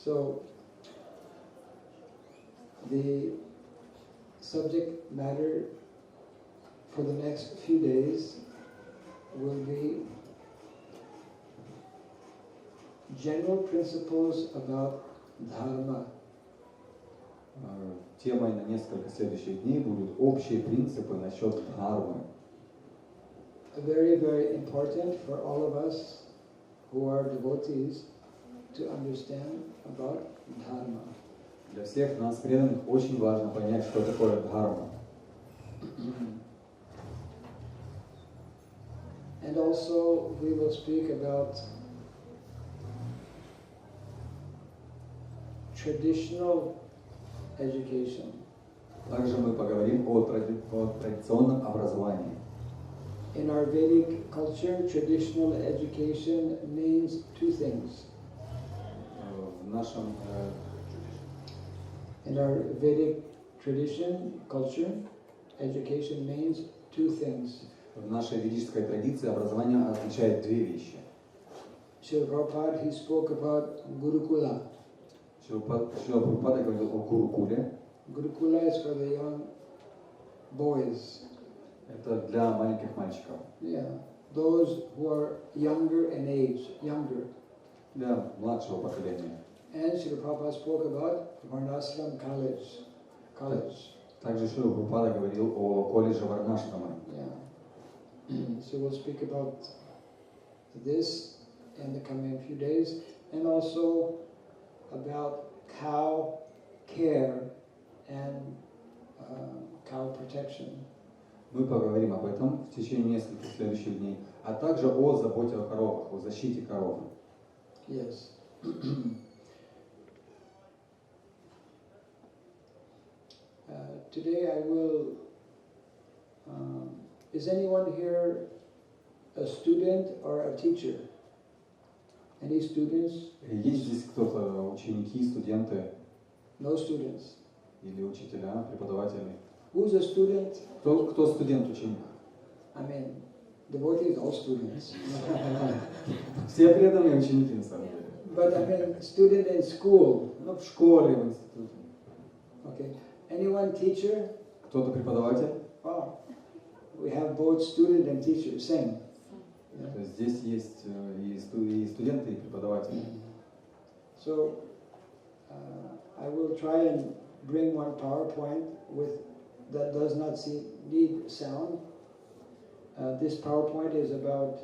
So the subject matter for the next few days will be general principles about dharma. Темой на несколько следующих дней будут общие принципы насчет дхармы. Very, very important for all of us who are devotees to understand about dharma. Для всех нас, преданных, очень важно понять, что такое дхарма. And also we will speak about traditional education. Также мы поговорим о традиционном образовании. In our Vedic culture, traditional education means two things. In our Vedic tradition, culture, education means two things. В нашей ведической традиции образование означает две вещи. Srila Prabhupada, he spoke about Gurukula. Шрила Прабхупада говорил о Гурукуле. Gurukula is for the young boys. Это для маленьких мальчиков. Yeah, those who are younger in age, younger. Для младшего поколения. And Srila Prabhupada spoke about Varnashram college. Также Шрила Прабхупада говорил о колледже Варнашрама. Yeah. So we'll speak about this in the coming few days, and also about cow care and cow protection. Мы поговорим об этом в течение нескольких следующих дней, а также о заботе о коровах, о защите коров. Yes. Today I will. Is anyone here a student or a teacher? Any students? Есть здесь кто-то, ученики, студенты? No students. Или учителя, преподаватели? Who's a student? Кто студент, ученик? I mean, devotees, all students. Все преданные ученики, на самом деле. But I mean, student in school. Ну, в школе, в институте. Okay. Anyone teacher? Кто-то преподаватель? Oh, we have both student and teacher, same. Yeah. То есть здесь есть и студенты, и преподаватели. So, I will try and bring one PowerPoint that does not need sound. This PowerPoint is about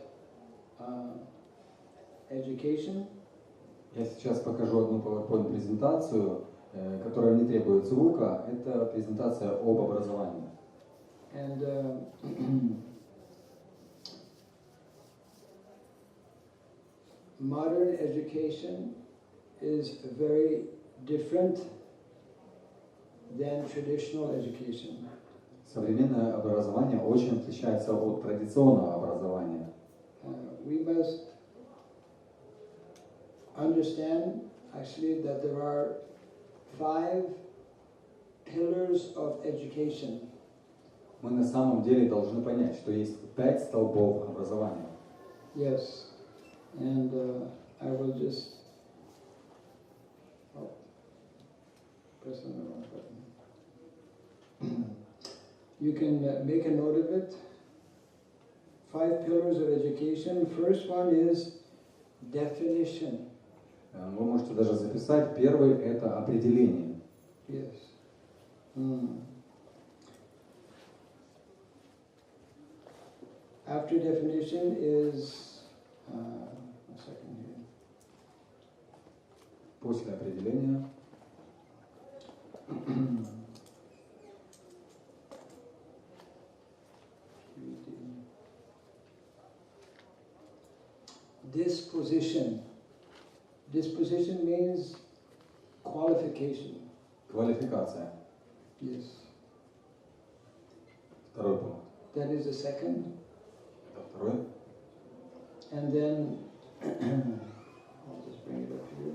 education. Я сейчас покажу одну PowerPoint-презентацию, которая не требует звука. Это презентация об образовании. And modern education is very different than traditional education. Современное образование очень отличается от традиционного образования. We must understand actually that there are 5 pillars of education. Мы на самом деле должны понять, что есть 5 столпов образования. Yes, and I will just press on the wrong button. You can make a note of it. 5 pillars of education. First one is definition. Вы можете даже записать. Первый – это определение. Yes. After definition is, a second here. После определения disposition. Disposition means qualification. квалификация. Yes. Второй пункт. That is the second. Это второй. And then, I'll just bring it up here.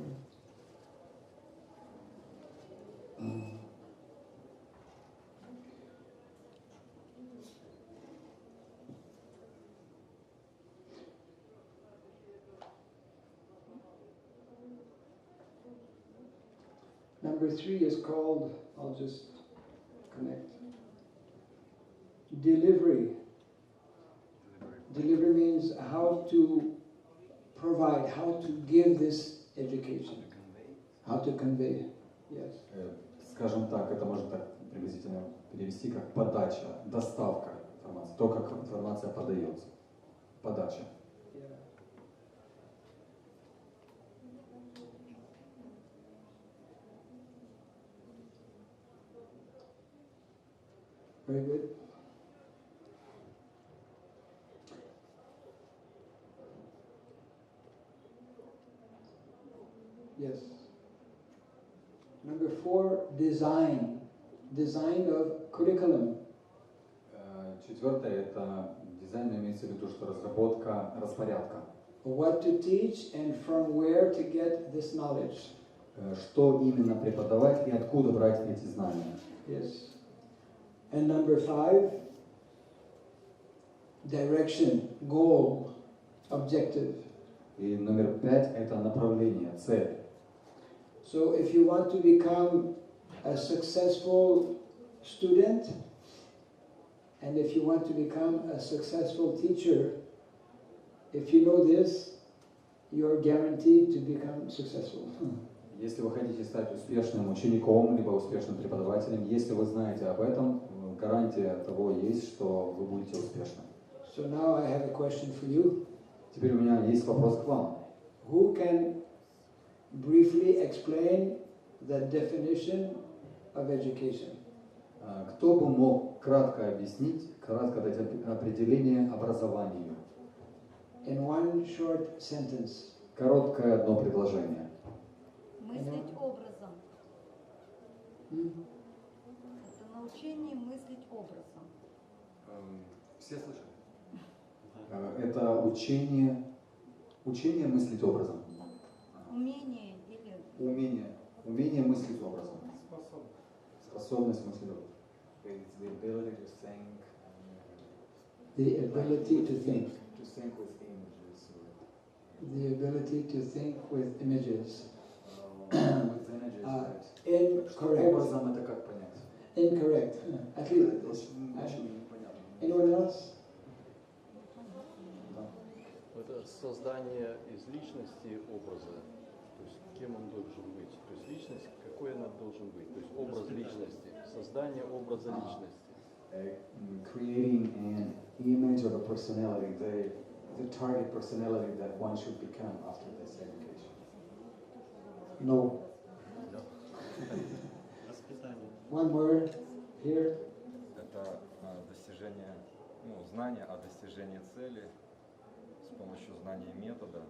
Number 3 is called, I'll just connect, delivery. Delivery means how to provide, how to give this education, how to convey. Yes. Скажем так, это можно так приблизительно перевести как подача, доставка информации, то, как информация подается. Подача. Yeah. Very good. Yes. Number 4, design. Design of curriculum. Четвертое – это дизайн, имеется в виду, что разработка распорядка. What to teach and from where to get this knowledge. Что именно преподавать и откуда брать эти знания. Yes. And number 5, direction, goal, objective. И номер 5 – это направление, цель. So if you want to become a successful student, and if you want to become a successful teacher, if you know this, you're guaranteed to become successful. Если вы хотите стать успешным учеником, либо успешным преподавателем, если вы знаете об этом, гарантия того есть, что вы будете успешны. So now I have a question for you. Теперь у меня есть вопрос к вам. Who can briefly explain the definition of education? Кто бы мог кратко объяснить, кратко дать определение образованию? In one short sentence. Короткое одно предложение. Мыслить образом. Это научение мыслить образом. Все слышали? Это учение мыслить образом. Умение или... Умение мыслить образом. Способность мыслить образом. It's the ability to think. The ability to think. To think with images. The ability to think with images. With images, right. Incorrect. Образом это как понять? Incorrect. At least. Очень непонятно. Anyone else? Это создание из личности образа, то есть кем он должен быть, то есть личность, какой она должен быть, то есть образ личности, создание образа личности. Creating an image of a personality, the target personality that one should become after this education. No. One word here. Это достижение, знания о достижении цели с помощью знания метода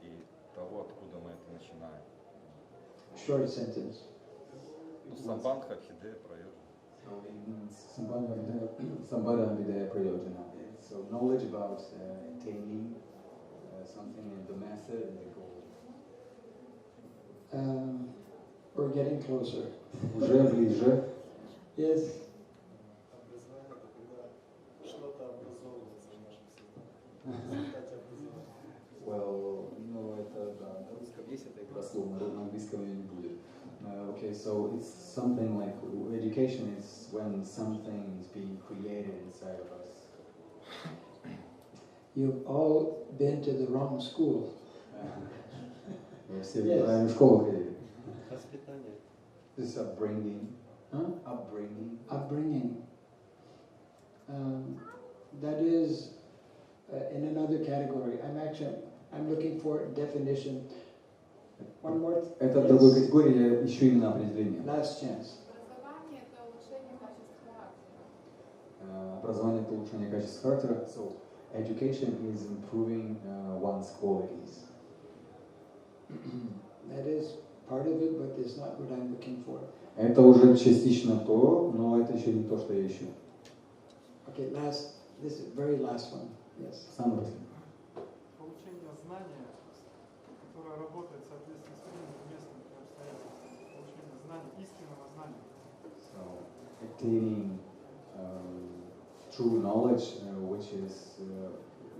и того, откуда мы это начинаем. Short sentence. Самбандха Хидея Прайоджана. Самбара Видея Прайоджана. So knowledge about attaining something and the method and the goal. We're getting closer. Уже ближе. Yes. Well, это да, на русском есть эта игра слов, на английском ее не будет. Okay, so it's something like education is when something is being created inside of us. You've all been to the wrong school. Все в школу ходили. Воспитание. This upbringing. Huh? Upbringing. Upbringing. That is in another category. I'm looking for definition. One more. Это в другой категории, я ищу именно определение. Last chance. Образование – это улучшение качества характера. Образование – это улучшение качества характера. So, education is improving one's qualities. That is part of it, but it's not what I'm looking for. Это уже частично то, но это еще не то, что я ищу. Okay, this is very last one. Yes. Самый последний. Получение знания, которое работает в соответствии с принятым местом и обстоятельствами. Получение знания, истинного знания. So, attaining true knowledge, which is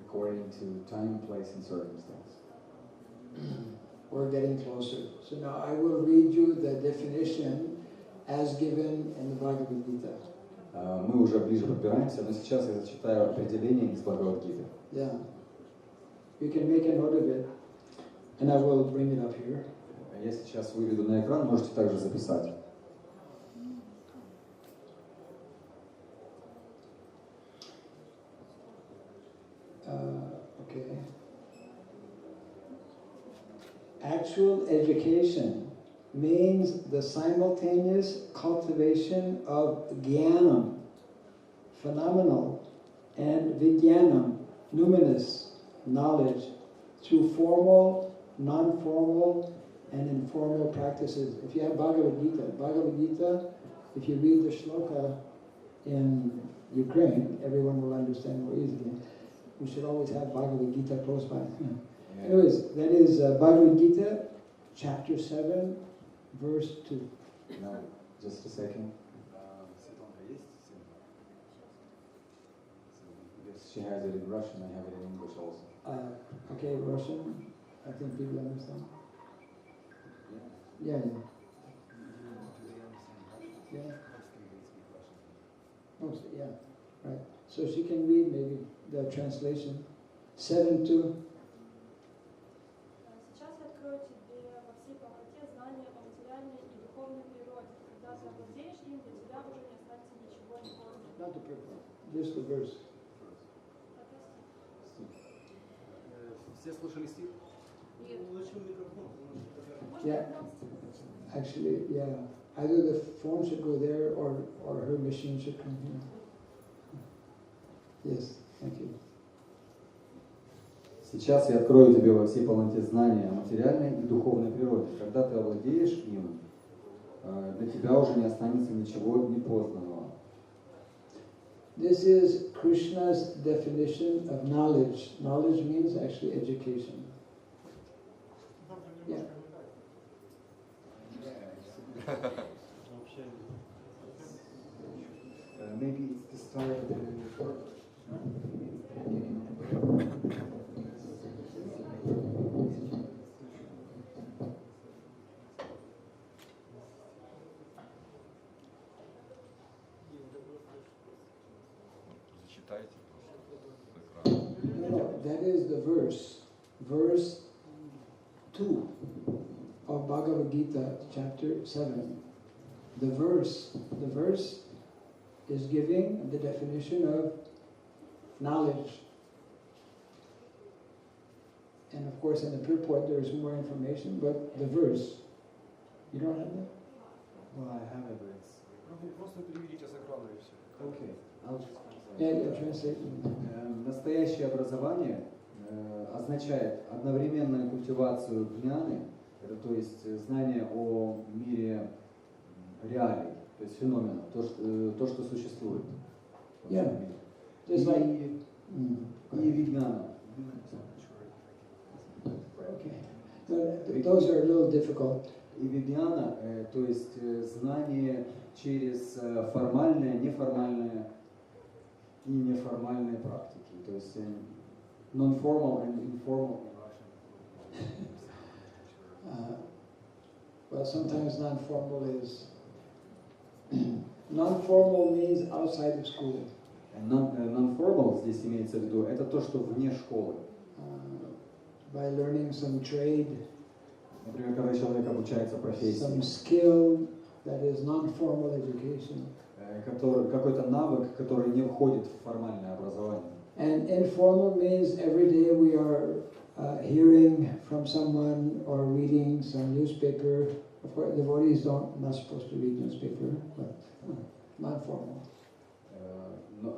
according to time, place, and circumstance. we're getting closer. So now I will read you the definition as given in the Bhagavad Gita. Мы уже ближе подбираемся, но сейчас я зачитаю определение из Бхагавад-гиты. Yeah. You can make a note of it, and I will bring it up here. Я сейчас выведу на экран, можете также записать. Okay. Actual education means the simultaneous cultivation of jnanam, phenomenal, and vijnanam, numinous knowledge, through formal, non-formal, and informal practices. If you have Bhagavad Gita, if you read the shloka in Ukraine, everyone will understand more easily. We should always have Bhagavad Gita close by. Yeah. Anyways, that is Bhagavad Gita, chapter 7, verse 2. No, just a second. Yes, she has it in Russian, I have it in English also. Okay, Russian, I think people understand. Yeah. Yeah. Mostly, yeah, right. So she can read maybe the translation. 7:2. Сейчас я открою тебе во всей полноте знания о материальной и духовной природе. Когда ты овладеешь им, для тебя уже не останется ничего непознанного. Not the purport, just the verse. Все слушали стих? Нет. Yeah. Actually, yeah. Either the phone should go there or her machine should come here. Yes, thank you. Сейчас я открою тебе во всей полноте знания о материальной и духовной природе. Когда ты овладеешь им, для тебя уже не останется ничего непознанного. This is Krishna's definition of knowledge. Knowledge means actually education. Yeah. Maybe it's the start of the report. Зачитайте. No, that is the verse. Verse 2 of Bhagavad Gita, chapter 7. The verse is giving the definition of knowledge. And of course in the purport there is more information, but the verse, you don't have that? Well, I have it, but it's... Просто переведите с экрана и все. Okay, I'll just Yeah, translate. Настоящее образование означает одновременную культивацию гьяны, это то есть знание о мире реалий, то есть феноменов, то, что существует. Yeah. Just like И вигьяна. Okay. Those are a little difficult. И вигьяна, то есть знание через формальное, неформальное и неформальные практики, то есть non-formal and informal in Russian. Well, sometimes non-formal is non-formal means outside of school. Non-formal здесь имеется в виду это то, что вне школы. By learning some trade, например, когда человек обучается профессии, some skill that is non-formal education. Какой-то навык, который не входит в формальное образование. And informal means every day we are hearing from someone or reading some newspaper. Of course, devotees not supposed to read newspaper, but non-formal.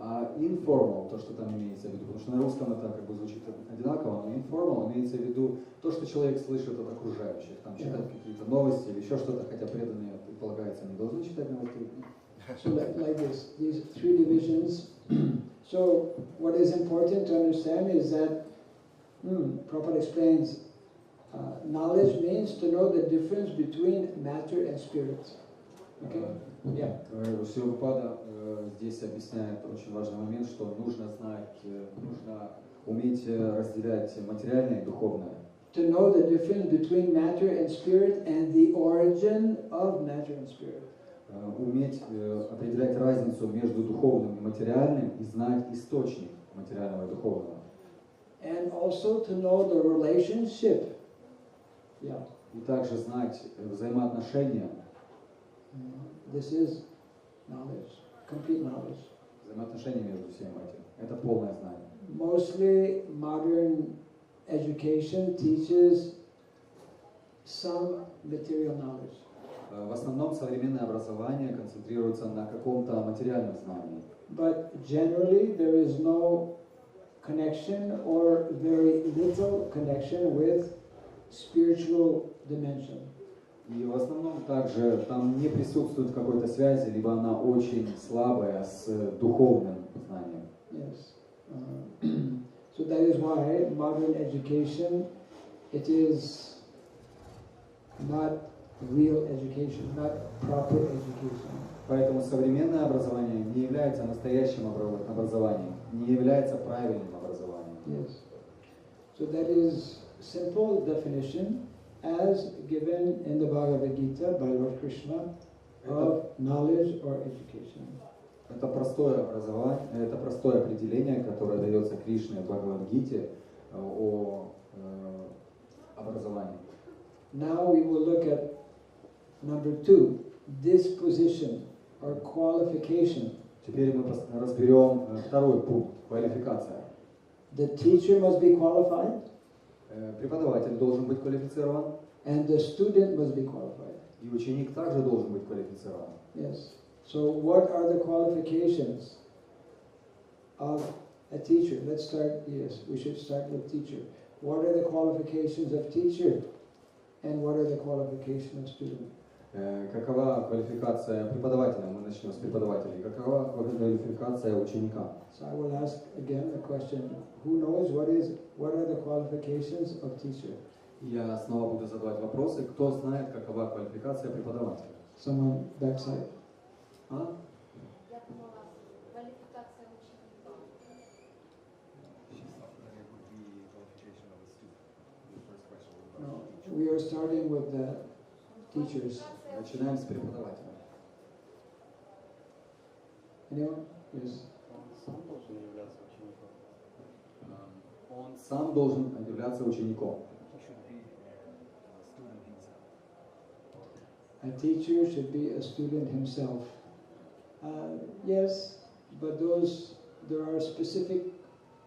А informal, то, что там имеется в виду, потому что на русском это как бы звучит одинаково, но informal имеется в виду то, что человек слышит от окружающих, там читать какие-то новости или еще что-то, хотя преданные, предполагается, не должны читать новости. So like this, these three divisions. So what is important to understand is that Prabhupada explains knowledge means to know the difference between matter and spirit. Okay? Yeah. Прабхупада здесь объясняет очень важный момент, что нужно знать, нужно уметь разделять материальное и духовное. to know the difference between matter and spirit and the origin of matter and spirit. Уметь определять разницу между духовным и материальным и знать источник материального и духовного. And also to know the relationship. Yeah. И также знать взаимоотношения. This is knowledge, complete knowledge. Взаимоотношения между всем этим. Это полное знание. Mostly modern education teaches some material knowledge. В основном современное образование концентрируется на каком-то материальном знании. But generally there is no connection or very little connection with spiritual dimension. И в основном также там не присутствует какой-то связи, либо она очень слабая с духовным знанием. Yes. So that is why modern education, it is not real education, not proper education. Поэтому современное образование не является настоящим образованием, не является правильным образованием. Yes. So that is simple definition as given in the Bhagavad Gita by Lord Krishna of knowledge or education. Это простое образование, это простое определение, которое дается Кришне в Бхагавад-гите о образовании. Now we will look at number 2, disposition or qualification. Теперь мы разберем второй пункт, квалификация. The teacher must be qualified. Преподаватель должен быть квалифицирован. And the student must be qualified. И ученик также должен быть квалифицирован. Yes. So what are the qualifications of a teacher? Let's start, yes, we should start with teacher. What are the qualifications of teacher? And what are the qualifications of student? Какова квалификация преподавателя? Мы начнем с преподавателей. Какова квалификация ученика? So I will ask again the question, who knows what are the qualifications of teacher? Я снова буду задавать вопросы. Кто знает, какова квалификация преподавателя? Someone backside. А? Я думала, квалификация ученика. No, we are starting with the teachers. Начинаем с преподавателя. Anyone? Yes. Он сам должен являться учеником. A teacher should be a student himself. Yes, but there are specific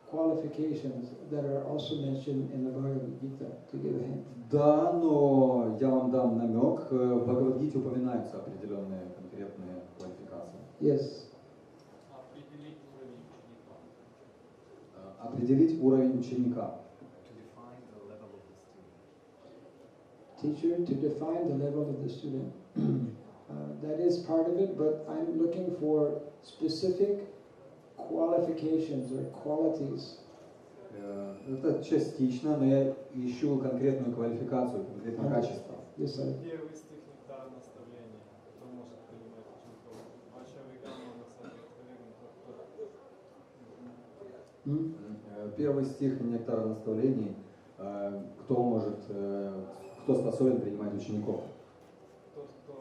qualifications that are also mentioned in the Bhagavad Gita, to give a hint. Да, но я вам дам намек. В Бхагавад-гите упоминаются определенные конкретные квалификации. Yes. Определить уровень ученика. Teacher, to define the level of the student. That is part of it, but I'm looking for specific qualifications or qualities. Это частично, но я ищу конкретную квалификацию, конкретное качество. Yes, sir. Первый стих нектара наставления. Кто может принимать учеников? Ваша вегана Первый стих нектара наставлений. Кто способен принимать учеников? Тот, кто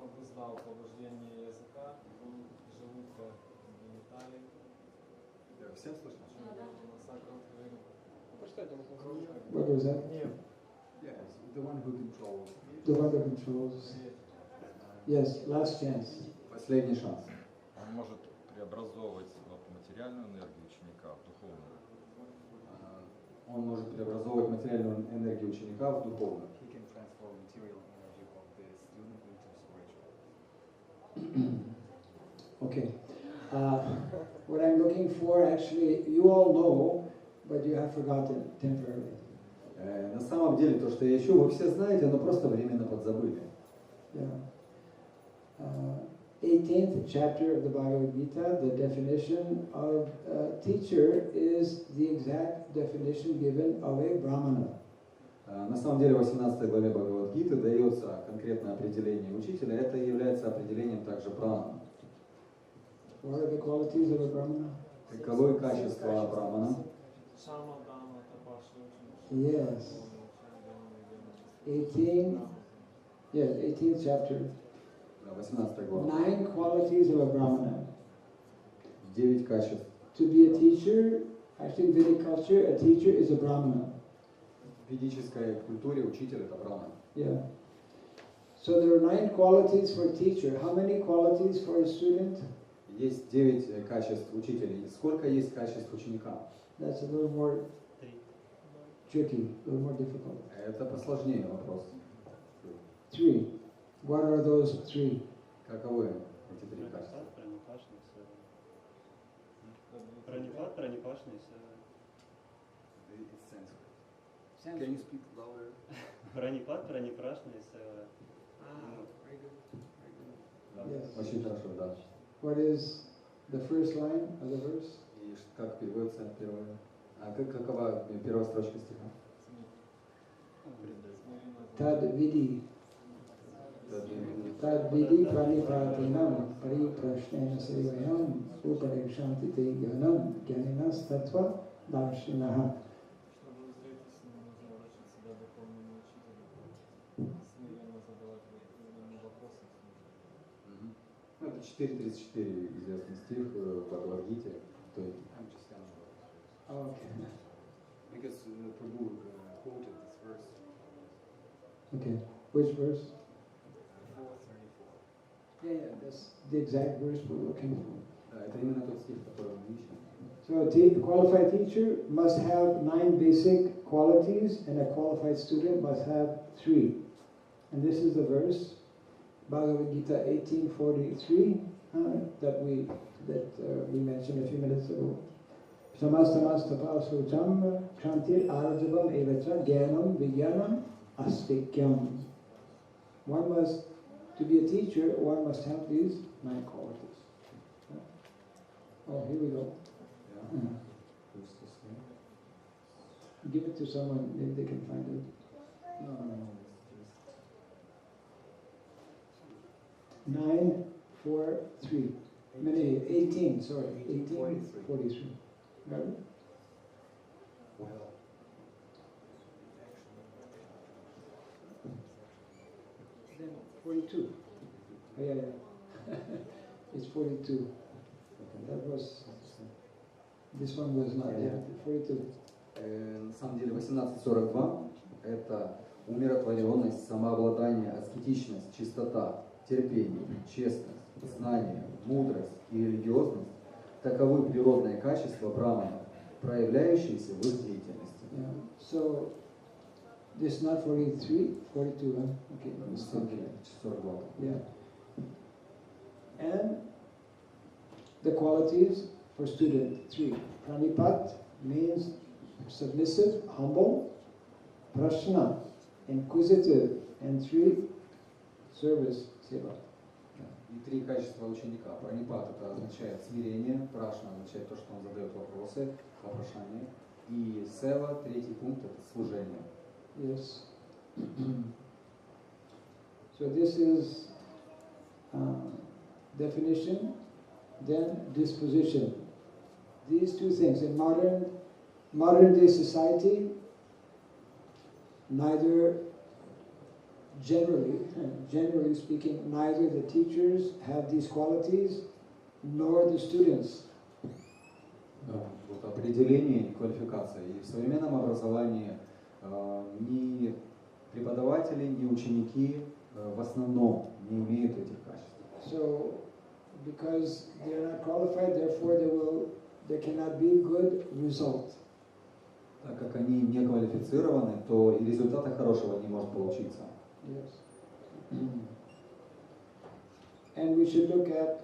обуздал побуждение языка, желудка, гениталий. Всем слышно? What was that? Yes, the one who controls. The one that controls. Yes, last chance. Последний шанс. Он может преобразовывать материальную энергию ученика в духовную. Он может преобразовывать материальную энергию ученика в духовную. Okay. What I'm looking for, actually, you all know, but you have forgotten temporarily. На самом деле, то, что я ищу, вы все знаете, но просто временно подзабыли. Yeah. 18th chapter of the Bhagavad Gita, the definition of teacher is the exact definition given of a Brahmana. На самом деле, в 18 главе Бхагавад-гиты дается конкретное определение учителя. Это является определением также брамана. What are the qualities of a Brahmana? Каковы качества брамана? Шама, дама, тапаша, Yes. 18th chapter. 18 глава. 9 qualities of a Brahmana. 9 качеств. To be a teacher, actually in Vedic culture, a teacher is a Brahmana. В ведической культуре учитель это браман. Yeah. So there are 9 qualities for a teacher. How many qualities for a student? Есть 9 качеств учителей. Сколько есть качеств ученика? That's a little more tricky, a little more difficult. Это посложнее вопрос. 3. What are those 3? Каковы эти 3 качества? Can you speak louder? Пранипат, пранипрашна и сева. Very good. Very good. Yes. Очень хорошо, да. What is the first line of the verse? И как переводится первое? Какова первая строчка стиха? Tad vidi. Tad vidi pranipatinam pariprashnena sevayam uparekshanti te gyanam gyaninas tattva darshinaha. Это 4.34 известный стих в Бхагавад-гите. Okay. Because Prabhu quoted this verse. Okay. Which verse? 4:34. Yeah, that's the exact verse we're looking for. Да, это именно тот стих, который мы ищем. So a qualified teacher must have 9 basic qualities, and a qualified student must have 3. And this is the verse, Bhagavad Gita 18:43, that we mentioned a few minutes ago. Samastamastapasocham krantir arjabam evacha jnanam vijnanam astikyam. One must, to be a teacher, one must have these 9 qualities. Oh, here we go. Yeah. Give it to someone, maybe they can find it. No. 9, 4, 3. 18, sorry. 18:43. Got it? Well, Then 42. Oh, yeah. It's 42. That was, this one was not there. 42. На самом деле 18.42 это умиротворенность, самообладание, аскетичность, чистота, терпение, честность, знание, мудрость и религиозность таковы природные качества брамана, проявляющиеся в их деятельности. Yeah. So, this is not 43, 42, huh? Okay, let me stop here. 42. Yeah. And the qualities for student 3. Pranipat means submissive, humble. Prashna, inquisitive. And 3, service, seva. И 3 качества ученика. Пранипат это означает смирение, прашна означает то, что он задает вопросы, вопрошания. И сева, 3-й пункт, это служение. Yes. So this is definition, then disposition. These 2 things in modern day society, neither generally speaking, neither the teachers have these qualities nor the students. Вот определение и квалификация. И в современном образовании ни преподаватели, ни ученики в основном не имеют этих качеств. So, because they are not qualified, therefore there cannot be good result. Так как они не квалифицированы, то и результата хорошего не может получиться. Yes. And we should look at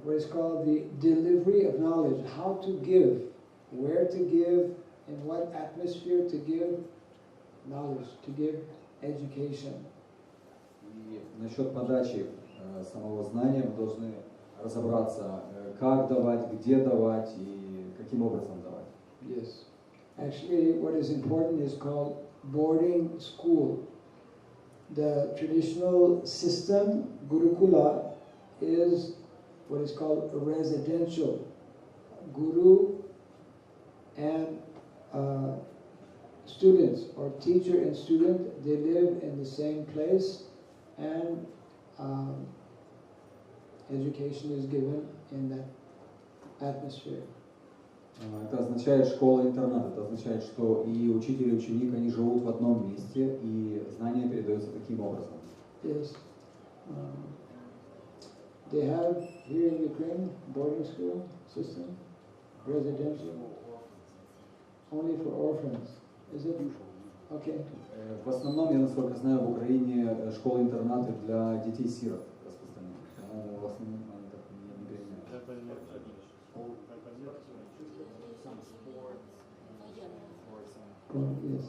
what is called the delivery of knowledge, how to give, where to give, in what atmosphere to give knowledge, to give education. И насчет подачи самого знания мы должны разобраться, как давать, где давать и каким образом давать. Yes. Actually, what is important is called boarding school. The traditional system, Gurukula, is what is called residential. Guru and students or teacher and student, they live in the same place, and education is given in that atmosphere. Это означает школа-интернат, это означает, что и учитель, и ученик, они живут в одном месте, и знания передаются таким образом. Yes. They have here in Ukraine boarding school system, residential, only for orphans. Is it? Okay. В основном, я насколько знаю, в Украине школы-интернаты для детей-сирот распространены. В основном они так не применяют. Yes.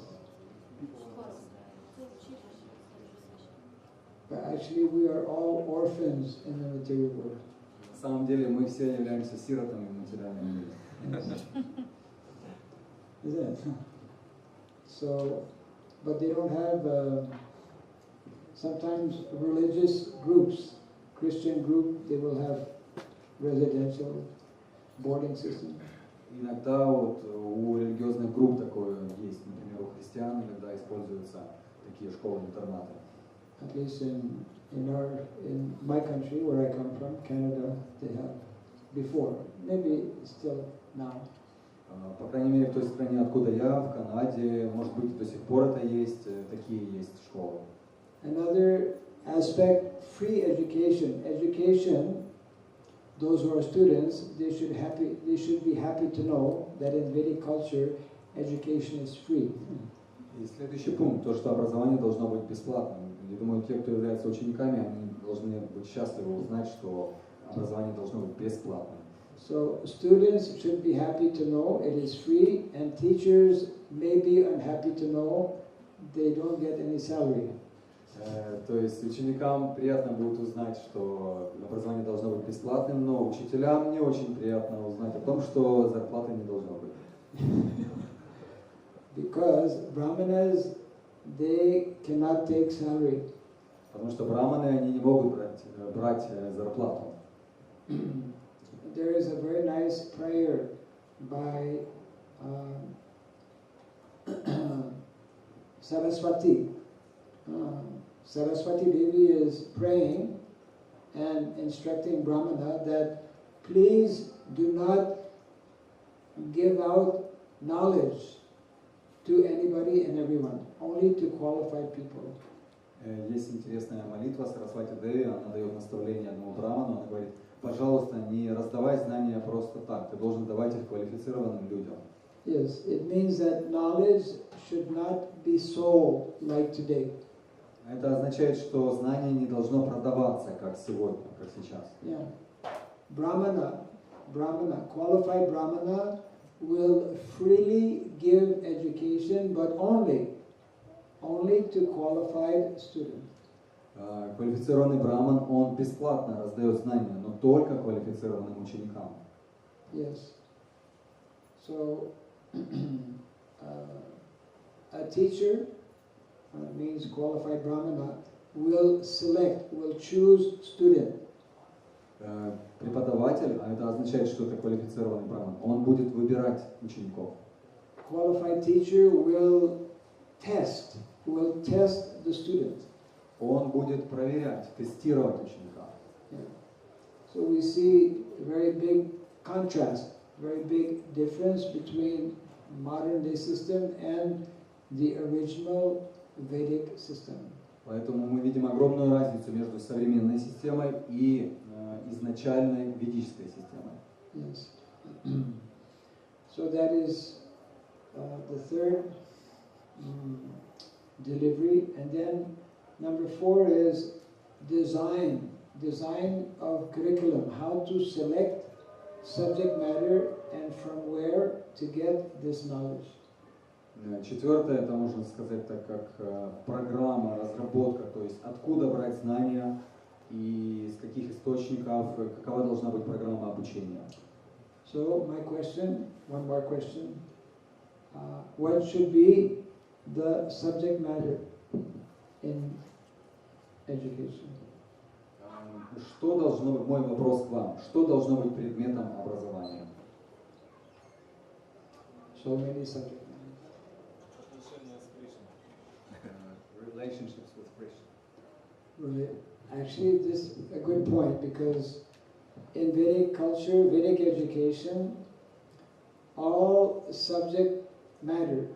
But actually we are all orphans in the material world. На самом деле мы все являемся сиротами в материальном мире. Is it? So, but they don't have sometimes religious groups, Christian group, they will have residential boarding system. Иногда вот у религиозных групп такое есть, например, у христиан иногда используются такие школы-интернаты. At least in my country where I come from, Canada, they have before, maybe still now. По крайней мере, в той стране, откуда я, в Канаде, может быть, до сих пор это есть, такие есть школы. Another aspect, free education. Education, those who are students, they should be happy to know that in Vedic culture, education is free. И следующий пункт, то, что образование должно быть бесплатным. Я думаю, те, кто являются учениками, они должны быть счастливы узнать, что образование должно быть бесплатным. So students should be happy to know it is free, and teachers may be unhappy to know they don't get any salary. То есть ученикам приятно будет узнать, что образование должно быть бесплатным, но учителям не очень приятно узнать о том, что зарплаты не должно быть. Because brahmanas, they cannot take salary. Потому что браманы, они не могут брать зарплату. There is a very nice prayer by Saraswati. Saraswati Devi is praying and instructing Brahmana that please do not give out knowledge to anybody and everyone, only to qualified people. Есть интересная молитва Сарасвати Деви, она дает наставление одному браману, она говорит: пожалуйста, не раздавай знания просто так, ты должен давать их квалифицированным людям. Yes, it means that knowledge should not be sold like today. Это означает, что знание не должно продаваться, как сегодня, как сейчас. Yeah. Brahmana, qualified Brahmana will freely give education, but only to qualified students. Квалифицированный браман, он бесплатно раздает знания, но только квалифицированным ученикам. Yes. So, a teacher means qualified Brahmana will choose student. Преподаватель, а это означает, что это квалифицированный браман, он будет выбирать учеников. Qualified teacher will test the student. Он будет проверять, тестировать ученика. Yeah. So we see a very big contrast, very big difference between modern day system and the original Vedic system. Поэтому мы видим огромную разницу между современной системой и изначальной ведической системой. Yes. So that is the third delivery, and then number 4 is design of curriculum, how to select subject matter and from where to get this knowledge. Четвертое, это можно сказать так, как программа, разработка, то есть откуда брать знания и из каких источников, какова должна быть программа обучения. So my question, one more question, what should be the subject matter in education? Что должно быть, мой вопрос к вам, что должно быть предметом образования? So many subject matter. relationships with Krishna. Right. Actually, this is a good point, because in Vedic culture, Vedic education, all subject matter,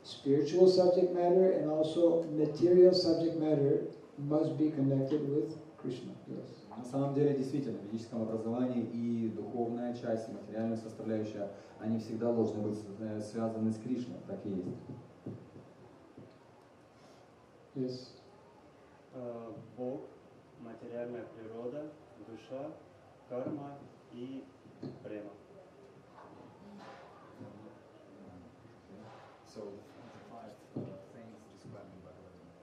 spiritual subject matter and also material subject matter, must be connected with Krishna. Yes. На самом деле, действительно, в ведическом образовании и духовная часть, и материальная составляющая, они всегда должны быть связаны с Кришной, так и есть. Yes. Бог, материальная природа, душа, карма и према. So the five things described in Bhagavad Gita: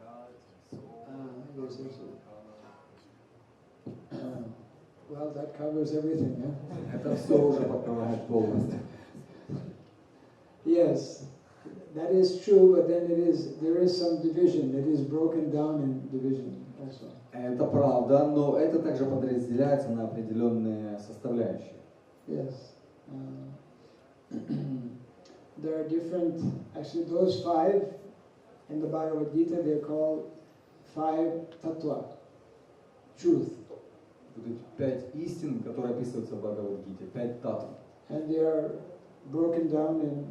God, soul, Yes, yes, karma. Well, that covers everything, yeah? Это все уже покрывает полностью. Yes, that is true, but then there is some division. It is broken down in division also. Это правда, но это также подразделяется на определенные составляющие. Yes. There are different, actually those five in the Bhagavad Gita, they're called five tattva, truth. Вот эти 5 истин, которые описываются в Бхагавад-гите, 5 татв. And they are broken down in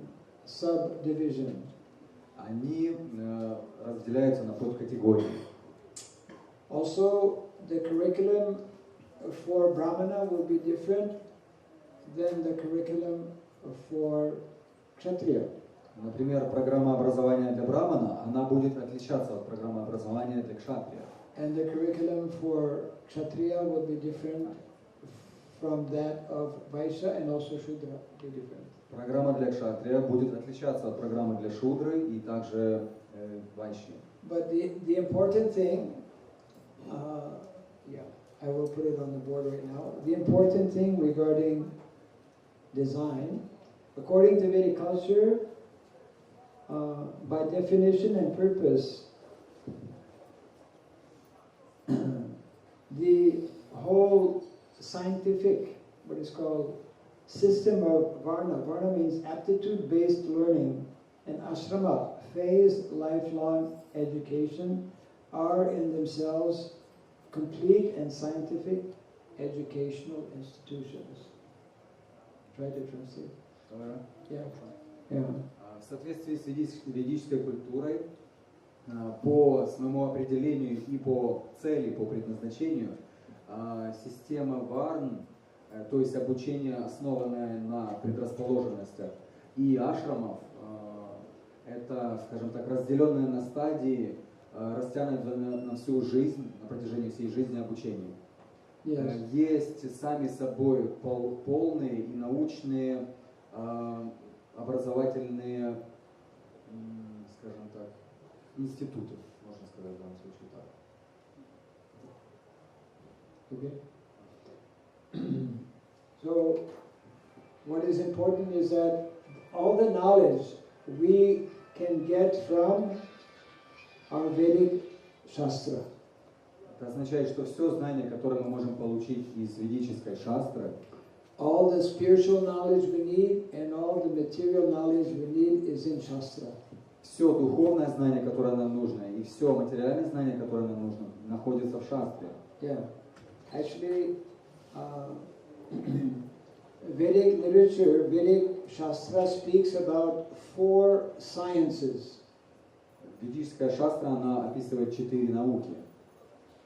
subdivision. Они разделяются на подкатегории. Also, the curriculum for Brahmana will be different than the curriculum for Kshatriya. Например, программа образования для брамана, она будет отличаться от программы образования для кшатрия. And the curriculum for Kshatriya will be different from that of Vaishya, and also Shudra will be different. Программа для кшатрия будет отличаться от программы для шудры и также вайшьи. But the important thing, I will put it on the board right now. The important thing regarding design, according to Vedic culture, by definition and purpose, the whole scientific, what is called system of Varna. Varna means aptitude-based learning, and ashrama, phased lifelong education, are in themselves complete and scientific educational institutions. Try to translate. Yeah. Yeah. В соответствии с ведической культурой, по своему определению и по цели, по предназначению, система Варн, то есть обучение, основанное на предрасположенностях, и ашрамов, это, скажем так, разделенное на стадии, растянутое на всю жизнь, на протяжении всей жизни обучения. Yes. Есть сами собой полные и научные, образовательные, скажем так, институты, можно сказать в данном случае так. Okay. So, what is important is that all the knowledge we can get from our Vedic Shastra. Это означает, что все знание, которое мы можем получить из ведической шастры, all the spiritual knowledge we need and all the material knowledge we need is in Shastra. Все духовное знание, которое нам нужно, и все материальное знание, которое нам нужно, находится в шастре. Yeah. Actually, Vedic literature, Vedic Shastra speaks about 4 sciences. Ведическая шастра, она описывает 4 науки.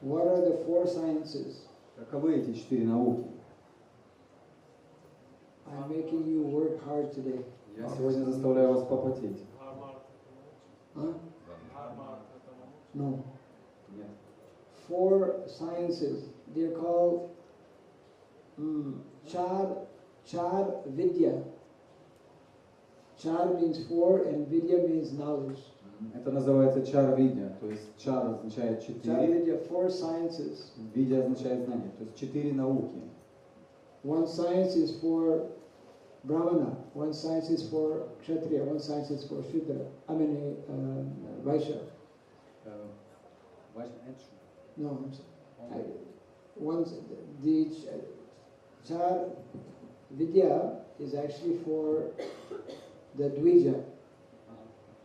What are the 4 sciences? Каковы эти 4 науки? I'm making you work hard today. Я сегодня заставляю вас попотеть. Huh? No. Нет. 4 sciences. They're called Char Vidya. Char means 4 and Vidya means knowledge. Это называется чар-видья, то есть чар означает Char 4, Vidya, 4 sciences. видья означает знание, то есть 4 науки. One science is for Brahmana, one science is for Kshatriya, one science is for Shudra, Vaishya. No, I'm sorry. The Char Vidya is actually for the Dvija.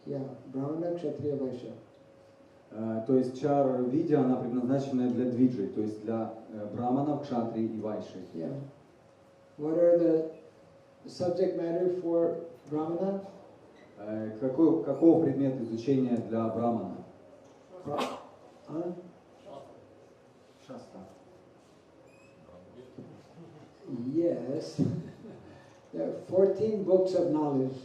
Yeah, Brahmana, Kshatriya, Vaishya. То есть чар видя, она предназначена для двиджи, то есть для браманов, кшатри и вайши. Yeah. What are the subject matter for Brahmana? Каков предмет изучения для брамана? Huh? Шаста. Yes. There are 14 books of knowledge.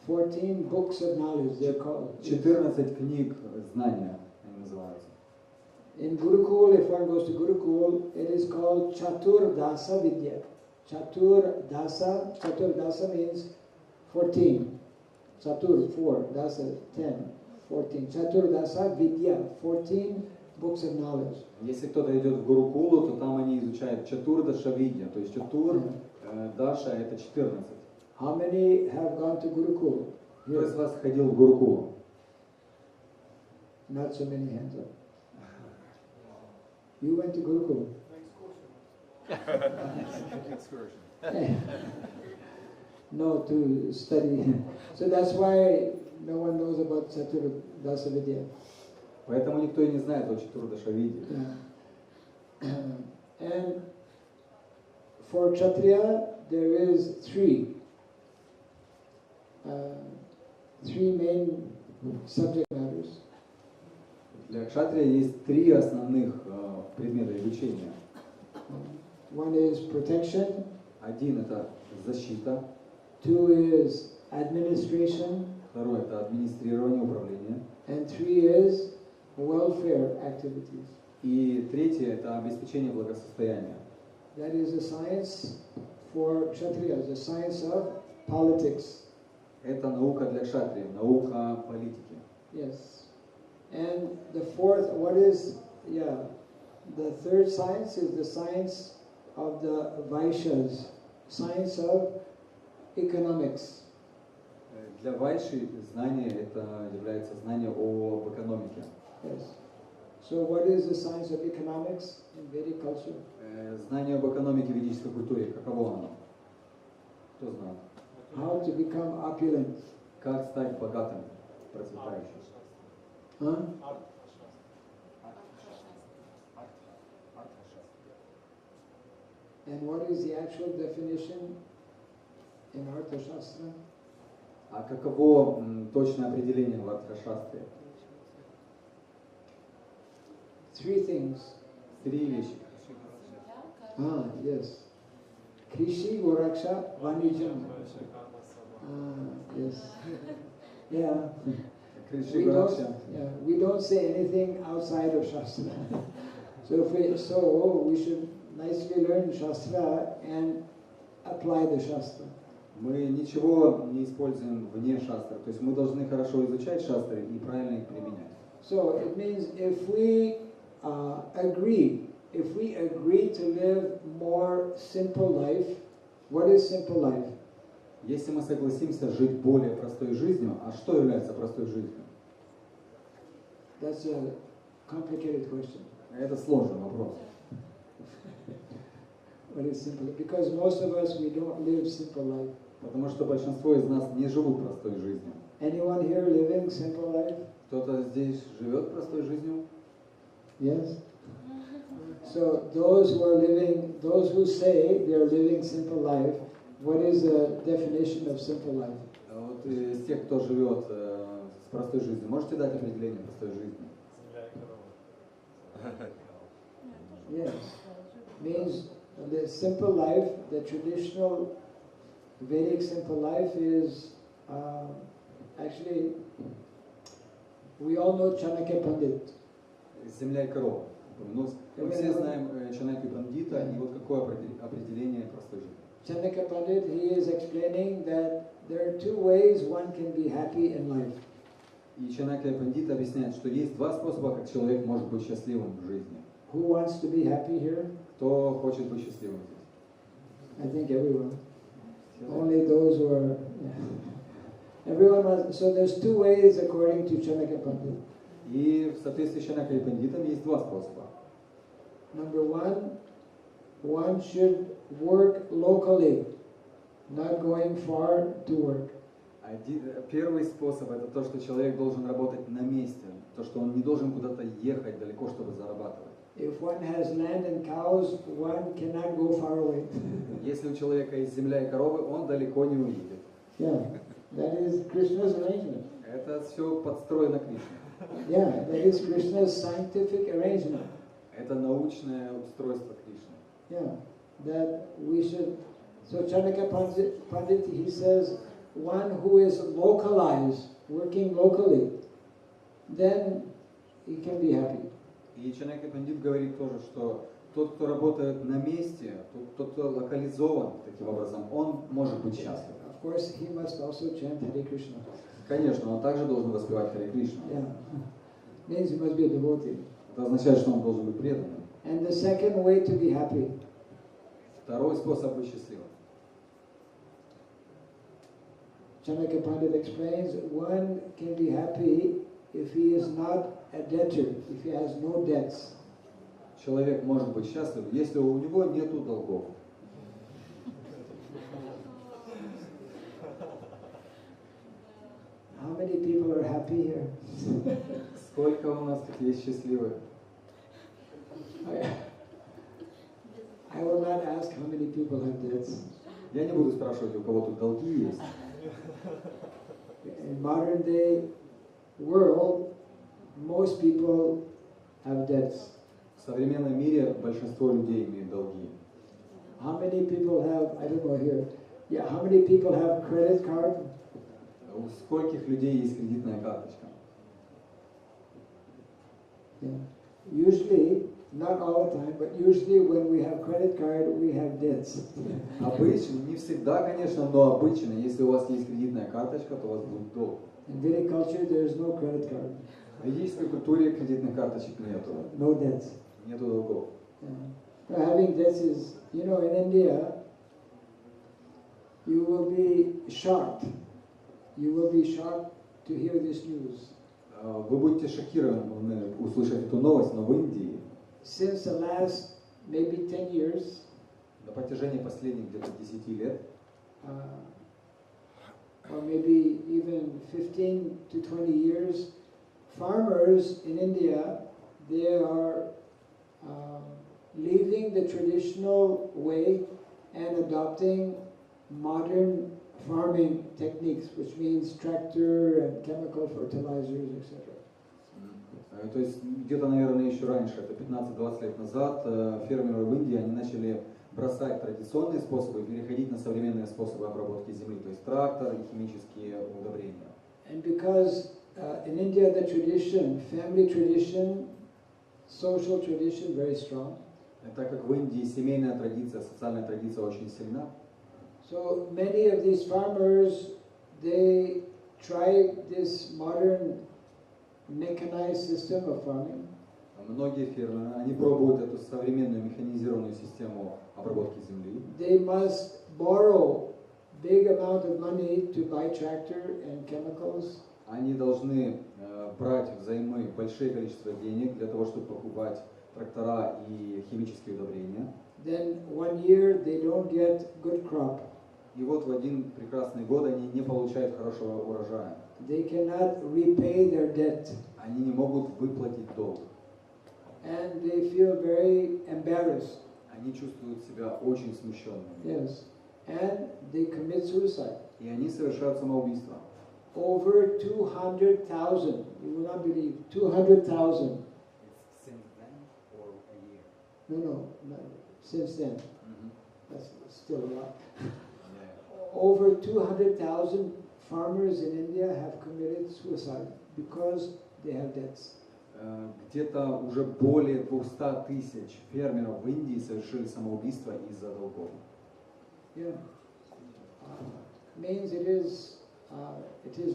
14 books of knowledge, they're called. 14 книг знания они называются. In Gurukul, if one goes to Gurukul, it is called Chatur Dasa Vidya. Chatur Dasa means 14. Chatur, 4, Dasa, 10, 14. Chatur Dasa Vidya, 14 books of knowledge. Если кто-то идет в Гурукулу, то там они изучают Чатур Даша Видья, то есть Чатур Даша это 14. How many have gone to Gurukul? Кто из вас ходил в Гурукулу? Not so many hands up. You went to Gurukul? Excursion. No, to study. So that's why no one knows about Chatur Dasa Vidya. Поэтому никто и не знает о Чатур Даша Видье. And for Kshatriya, there is three main subject matters. Для кшатрия есть три основных предмета изучения. One is protection. Один это защита. Two is administration. Второй это администрирование, управление. And three is welfare activities. И третье это обеспечение благосостояния. That is a science for Kshatriyas, the science of politics. Это наука для кшатриев, наука политики. Yes. And the fourth, the third science is the science of the Vaishyas, science of economics. Для вайши знание это является знание об экономике. Yes. So what is the science of economics in Vedic culture? Знание об экономике в ведической культуре, каково оно? Кто знает? How to become opulent. Как стать богатым, процветающим? Huh? And what is the actual definition in Artha Shastra? А каково точное определение в Артха-шастре? Three things. Три вещи. Yes. Krishi, Goraksha, Vanijam. Yes. Yeah. We don't say anything outside of Shastra. So we should nicely learn Shastra and apply the Shastra. Мы ничего не используем вне шастры, то есть мы должны хорошо изучать шастры и правильно их применять. So it means if we agree to live more simple life, what is simple life? Если мы согласимся жить более простой жизнью, а что является простой жизнью? That's a complicated question. Это сложный вопрос. What is simple? Because most of us, we don't live simple life. Потому что большинство из нас не живут простой жизнью. Anyone here living simple life? Кто-то здесь живет простой жизнью? Yes. So those who say they are living simple life, what is the definition of simple life? Вот из тех, кто живет с простой жизнью, можете дать определение простой жизни? Yes. Means the simple life, the traditional Vedic simple life is actually, we all know Chanakya Pandit. Земля и корова. Мы все знаем Чанакью Пандита, и вот какое определение простой жизни. Chanakya Pandit, he is explaining that there are two ways one can be happy in life. И Чанакья Пандит объясняет, что есть два способа, как человек может быть счастливым в жизни. Who wants to be happy here? Кто хочет быть счастливым? I think everyone. Only those who are. Yeah. Everyone wants. So there's two ways according to Chanakya Pandit. И в соответствии с Чанакьей Пандитом есть два способа. Number one should work locally. not going far to work. Первый способ это то, что человек должен работать на месте, то, что он не должен куда-то ехать далеко, чтобы зарабатывать. If one has land and cows, one cannot go far away. Если у человека есть земля и коровы, он далеко не уедет. Yeah, that is Krishna's arrangement. Это все подстроено Кришной. Yeah, that is Krishna's scientific arrangement. Это научное устройство Кришны. Yeah, that we should. So Chanaka Pandit, he says, one who is localized, working locally, then he can be happy. И Чанакья Пандит говорит тоже, что тот, кто работает на месте, тот, кто локализован таким образом, он может быть счастлив. Of course, he must also chant Hare Krishna. Конечно, он также должен воспевать Харе Кришну. Yeah, means he must be a devotee. Это означает, что он должен быть преданным. And the second way to be happy. Второй способ быть счастливым. Chanaka Pandit explains, one can be happy if he is not a debtor, if he has no debts. Человек может быть счастлив, если у него нету долгов. How many people are happy here? Сколько у нас тут есть счастливых? I will not ask how many people have debts. Я не буду спрашивать, у кого тут долги есть. In modern day world, most people have debts. В современном мире большинство людей имеют долги. How many people have, I don't know here, yeah, how many people have credit card? У скольких людей есть кредитная карточка? Yeah. Usually, not all the time, but usually when we have credit card, we have debts. Обычно, не всегда, конечно, но обычно, если у вас есть кредитная карточка, то у вас будет долг. In Vedic culture, there is no credit card. В ведической культуре кредитных карточек нету. No debts. Нету долгов. Yeah. Having debts is, you know, in India, you will be shocked. You will be shocked to hear this news. Вы будете шокированы услышать эту новость, но в Индии Since the last maybe 10 years, на протяжении последних где-то 10 лет, or maybe even 15 to 20 years, farmers in India, they are leaving the traditional way and adopting modern farming techniques, which means tractor and chemical fertilizers, etc. То есть где-то, наверное, еще раньше, это 15-20 лет назад, фермеры в Индии, они начали бросать традиционные способы и переходить на современные способы обработки земли, то есть трактор и химические удобрения. And because in India the tradition, family tradition, social tradition very strong. И так как в Индии семейная традиция, социальная традиция очень сильна, so many of these farmers, they try this modern mechanized system of farming. многие фермеры, они пробуют эту современную механизированную систему обработки земли. They must borrow big amount of money to buy tractor and chemicals. Они должны брать взаймы большое количество денег для того, чтобы покупать трактора и химические удобрения. Then one year they don't get good crop. И вот в один прекрасный год они не получают хорошего урожая. They cannot repay their debt. Они не могут выплатить долг. And they feel very embarrassed. Они чувствуют себя очень смущенными. Yes. And they commit suicide. И они совершают самоубийство. Over 200,000. You will not believe. 200,000. Since then or a year? No, since then. Mm-hmm. That's still a lot. Yeah. Over 200,000 farmers in India have committed suicide because they have debts. Где-то уже более 200 тысяч фермеров в Индии совершили самоубийство из-за долгов. Yeah. Means it is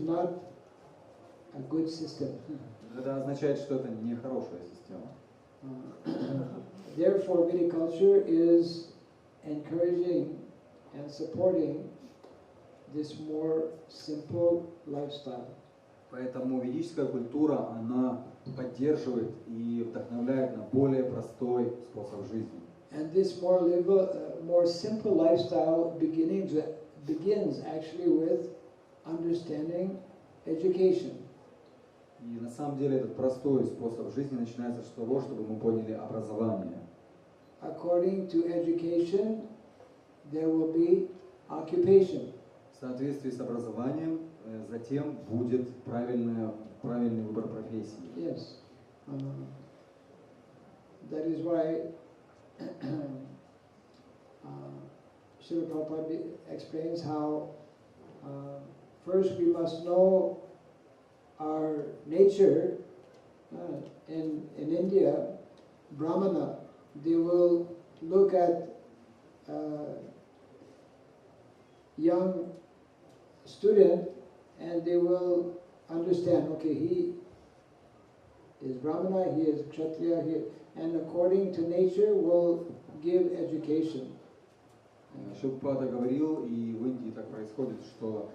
not a good system. Это означает, что это не хорошая система. Therefore, Vedic culture is encouraging and supporting this more simple lifestyle. Поэтому ведическая культура, она поддерживает и вдохновляет на более простой способ жизни. And this more simple lifestyle begins actually with understanding education. И на самом деле этот простой способ жизни начинается с того, чтобы мы поняли образование. According to education, there will be occupation. В соответствии с образованием затем будет правильный выбор профессии. Yes. That is why Srila Prabhupada explains how first we must know our nature. In India, Brahmana, they will look at young student and they will understand, okay, he is Brahmana, he is Kshatriya, and according to nature will give education. Шрила говорил, и в Индии так происходит, что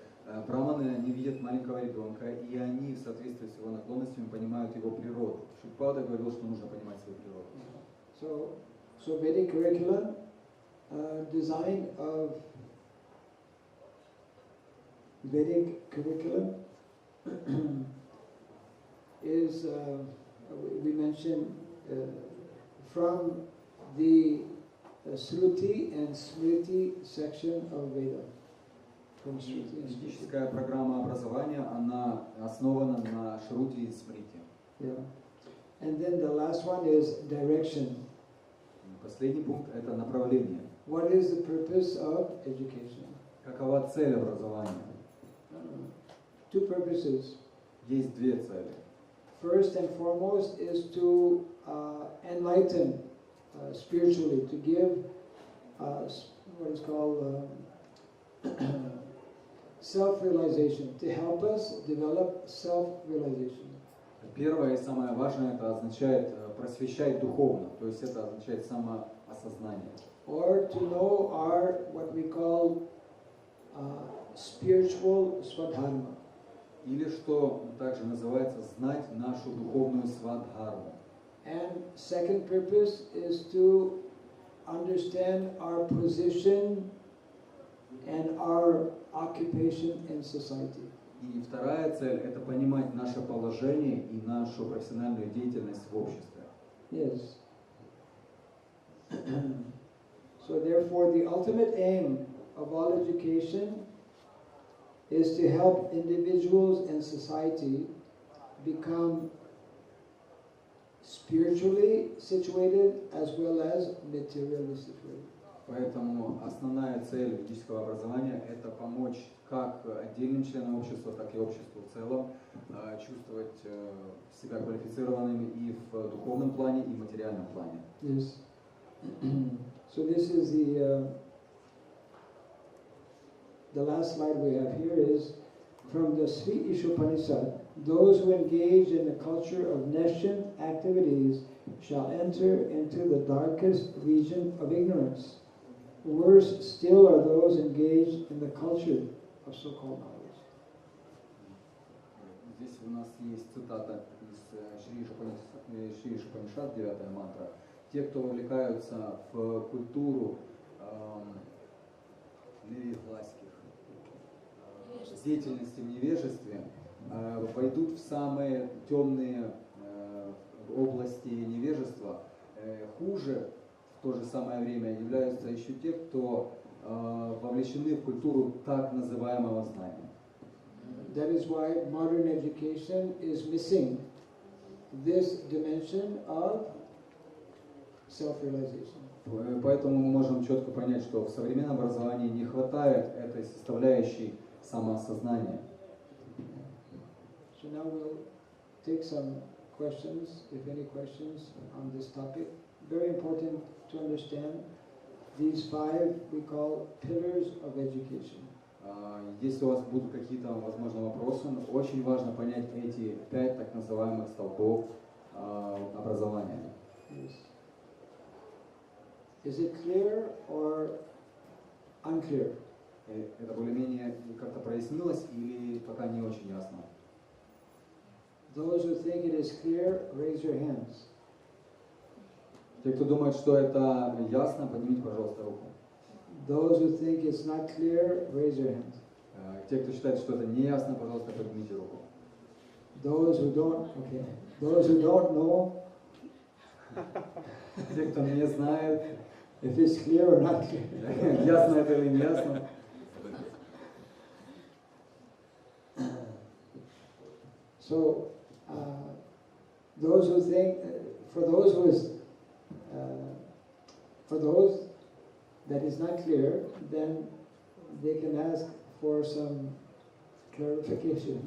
браманы, они видят маленького ребенка, и они в соответствии с его наклонностями понимают его природу. Шрила говорил, что нужно понимать свою природу. So Vedic curriculum, design of Vedic curriculum is, we mentioned, from the Sruti and Smriti section of Veda. From Sruti and Smriti. Ведическая программа образования, она основана на Шрути и Смрити. Yeah. And then the last one is direction. Последний пункт – это направление. What is the purpose of education? Какова цель образования? Two purposes. Есть две цели. First and foremost is to enlighten spiritually, to give what is called self-realization, to help us develop self-realization. Первое и самое важное, это означает просвещать духовно, то есть это означает самоосознание. Or to know our, what we call spiritual swadharma. Или что также называется знать нашу духовную свадхарму. And second purpose is to understand our position and our occupation in society. И вторая цель – это понимать наше положение и нашу профессиональную деятельность в обществе. Yes. So therefore, the ultimate aim of all education is to help individuals and society become spiritually situated as well as materially situated. Поэтому основная цель ведического образования – это помочь как отдельным членам общества, так и обществу в целом чувствовать себя квалифицированными и в духовном плане, и в материальном плане. Yes. So this is the last slide we have here is from the Sri Ishopanishad. Those who engage in the culture of nescient activities shall enter into the darkest region of ignorance. Worse still are those engaged in the culture of so-called knowledge. Здесь у нас есть цитата из Шри Ишупанишад, 9-я мантра. Те, кто вовлекаются в культуру деятельности в невежестве, войдут в самые темные области невежества. Хуже в то же самое время являются еще те, кто вовлечены в культуру так называемого знания. That is why modern education is missing this dimension of self-realization. Поэтому мы можем четко понять, что в современном образовании не хватает этой составляющей самоосознания. So now we'll take some questions, if any questions on this topic. Very important to understand these 5 we call pillars of education. Если у вас будут какие-то, возможно, вопросы, очень важно понять эти 5 так называемых столпов образования. Yes. Is it clear or unclear? Это более-менее как-то прояснилось или пока не очень ясно? Those who think it is clear, raise your hands. Те, кто думает, что это ясно, поднимите, пожалуйста, руку. Those who think it's not clear, raise your hand. Те, кто считает, что это неясно, пожалуйста, поднимите руку. Those who don't, okay. Those who don't know, Те, кто не знает, if it's clear or not clear. ясно это или не ясно. So, those who think, for those that is not clear, then they can ask for some clarification.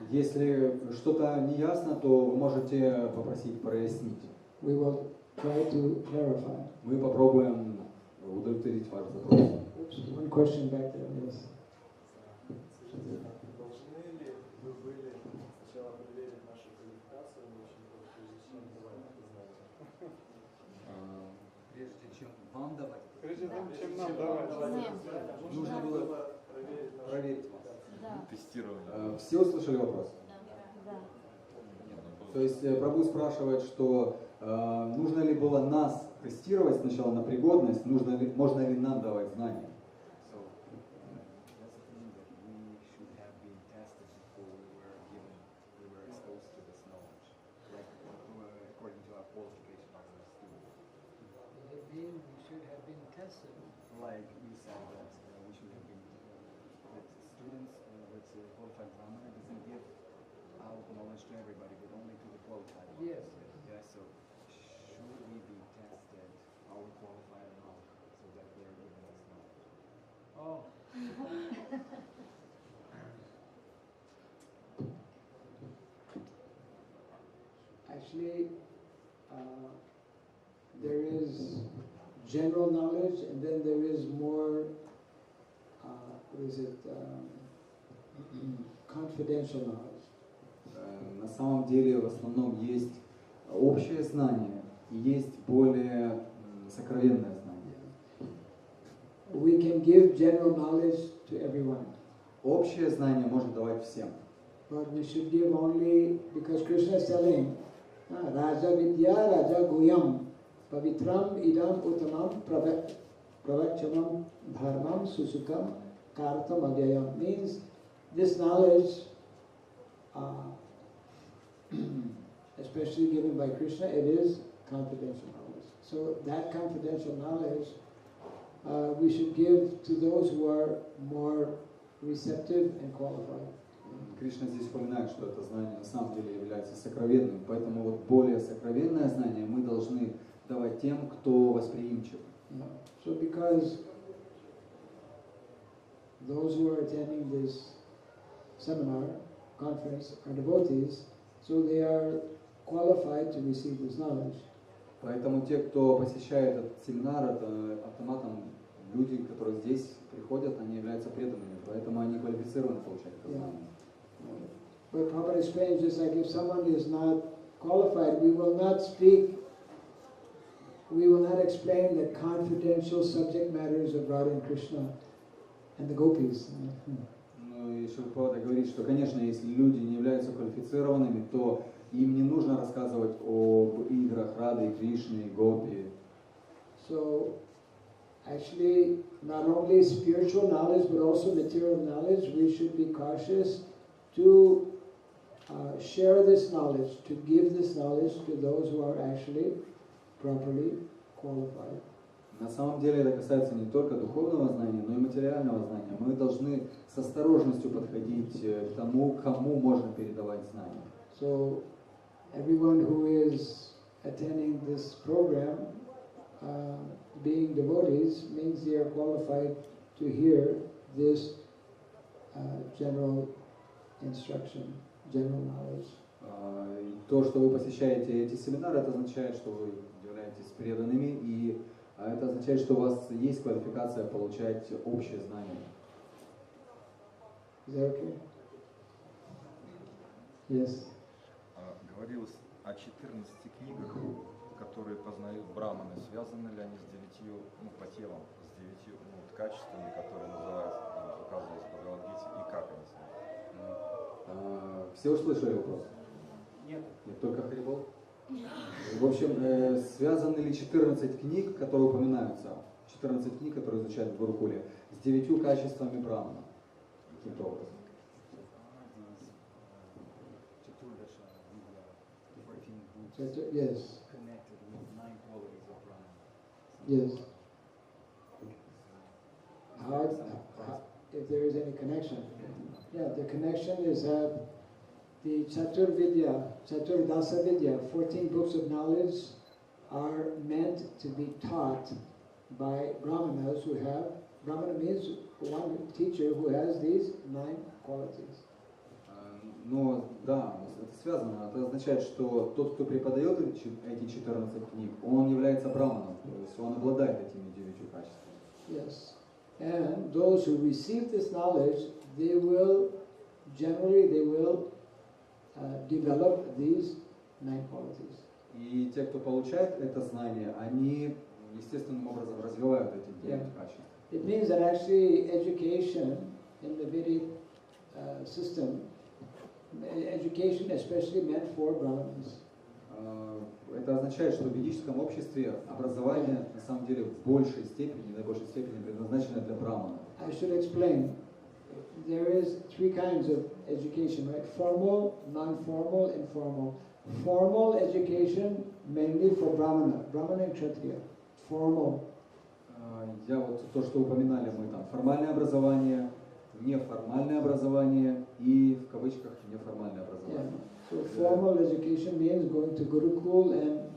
Если что-то не ясно, то вы можете попросить прояснить. We will try to clarify. Мы попробуем удовлетворить ваш запрос. Oops, one question back there, yes. Должны ли вы были сначала проверить нашу квалификацию учеников, прежде чем давать это знание? Прежде чем вам давать, Прежде чем нам давать знание, Нужно было проверить вас. Да. Тестирование. Все услышали вопрос? Да. То есть Прабху спрашивает, что нужно ли было нас тестировать сначала на пригодность, можно ли нам давать знания? so that's the thing that we should have been tested before we were exposed to this knowledge, like according to our qualification as a student. We should have been tested. Like you said that we should have been that students with qualified brahmana doesn't give out knowledge to everybody, but only to the qualified. Yes. Yeah, so should we be tested, are we qualified or not, so that they're giving us knowledge? Oh. Actually, there is general knowledge, and then there is more, confidential knowledge. На самом деле в основном есть общее знание и есть более сокровенное знание. We can give general knowledge to everyone. Общее знание можно давать всем. But we should give only, because Krishna is telling, Raja Vidya Raja Guyam Pavitram Idam Uttamam Pravachamam Dharmam Susukam Kartam Avyayam, means this knowledge, especially given by Krishna, it is confidential knowledge. So that confidential knowledge we should give to those who are more receptive and qualified. Кришна здесь упоминает, что это знание на самом деле является сокровенным, поэтому вот более сокровенное знание мы должны давать тем, кто восприимчив. So because those who are attending this seminar, conference, are devotees, so they are qualified to receive this knowledge. Поэтому те, кто посещает этот семинар, это автоматом люди, которые здесь приходят, они являются преданными, поэтому они квалифицированы получать это знание. But Prabhupada explains, just like if someone is not qualified, we will not speak, we will not explain the confidential subject matters of Radha and Krishna and the gopis. Ну и Шрипада говорит, что, конечно, если люди не являются квалифицированными, то им не нужно рассказывать об играх Рады, Кришны и Гопи. So, actually, not only spiritual knowledge, but also material knowledge, we should be cautious to share this knowledge, to give this knowledge to those who are actually properly qualified. На самом деле это касается не только духовного знания, но и материального знания. Мы должны с осторожностью подходить к тому, кому можно передавать знания. So, everyone who is attending this program, being devotees, means they are qualified to hear this general instruction, general knowledge. То, что вы посещаете эти семинары, это означает, что вы являетесь преданными, и это означает, что у вас есть квалификация получать общее знание. Is that okay? Yes. Говорилось о 14 книгах, которые познают браманы. Связаны ли они с 9, ну, по темам, с 9 качествами, которые называются, указываются в Бхагавад-гите, и как они связаны? Все услышали вопрос? Нет. Нет, только Харибол? В общем, связаны ли 14 книг, которые упоминаются? 14 книг, которые изучают в Гурукуле, с 9 качествами брамана. Каким-то образом. Yes. Connected with 9 qualities of Brahman. Yes. If there is any connection. Yeah, the connection is that the Chaturvidasa Vidya, 14 books of knowledge, are meant to be taught by Brahmanas who have, Brahmana means one teacher who has these 9 qualities. Но да, это связано. Это означает, что тот, кто преподает эти 14 книг, он является браманом, то есть он обладает этими 9 качествами. Yes. And those who receive this knowledge, they will develop these 9 qualities. И те, кто получает это знание, они естественным образом развивают эти 9 качеств. It means that actually education in the Vedic system, education especially meant for Brahmanas. Это означает, что в ведическом обществе образование на самом деле в большей степени, предназначено для браманов. I should explain. There is 3 kinds of education, right? Formal, non-formal, and formal. Formal education mainly for Brahmana and Kshatriya. Formal. Я вот то, что упоминали мы там, формальное образование, неформальное образование и в кавычках неформальное образование. Yeah. So formal education means going to Gurukul and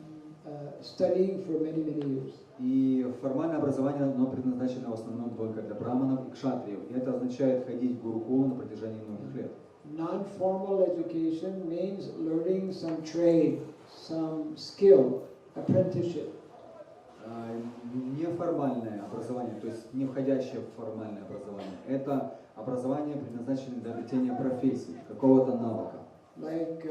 studying for many years. И формальное образование, оно предназначено в основном только для браманов и кшатриев. И это означает ходить в Гурукулу на протяжении многих лет. Non-formal education means learning some trade, some skill, apprenticeship. Неформальное образование, то есть не входящее в формальное образование, это образование, предназначенное для обретения профессии, какого-то навыка. Like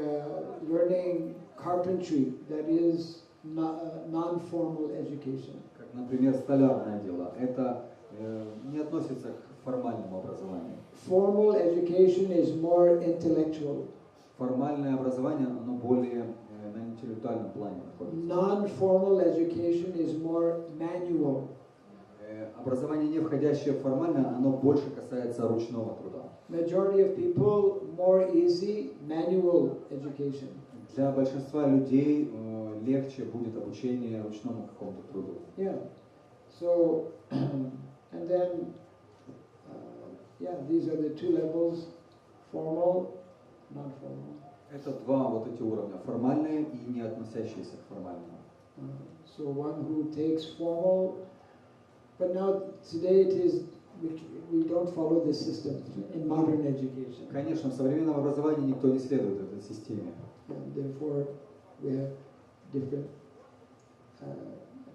learning carpentry, that is non-formal education. Как, например, столярное дело. Это не относится к формальному образованию. Formal education is more intellectual. Формальное образование, оно более на интеллектуальном плане находится. Non-formal education is more manual. Образование, не входящее в формальное, оно больше касается ручного труда. Majority of people more easy manual education. Для большинства людей легче будет обучение ручному какому-то труду. Yeah. So, and then, these are the 2 levels: formal, non-formal. Это 2 вот эти уровня, формальные и не относящиеся к формальному. So one who takes formal, but now today it is we don't follow the system in modern education. Конечно, в современном образовании никто не следует этой системе. And therefore, we have different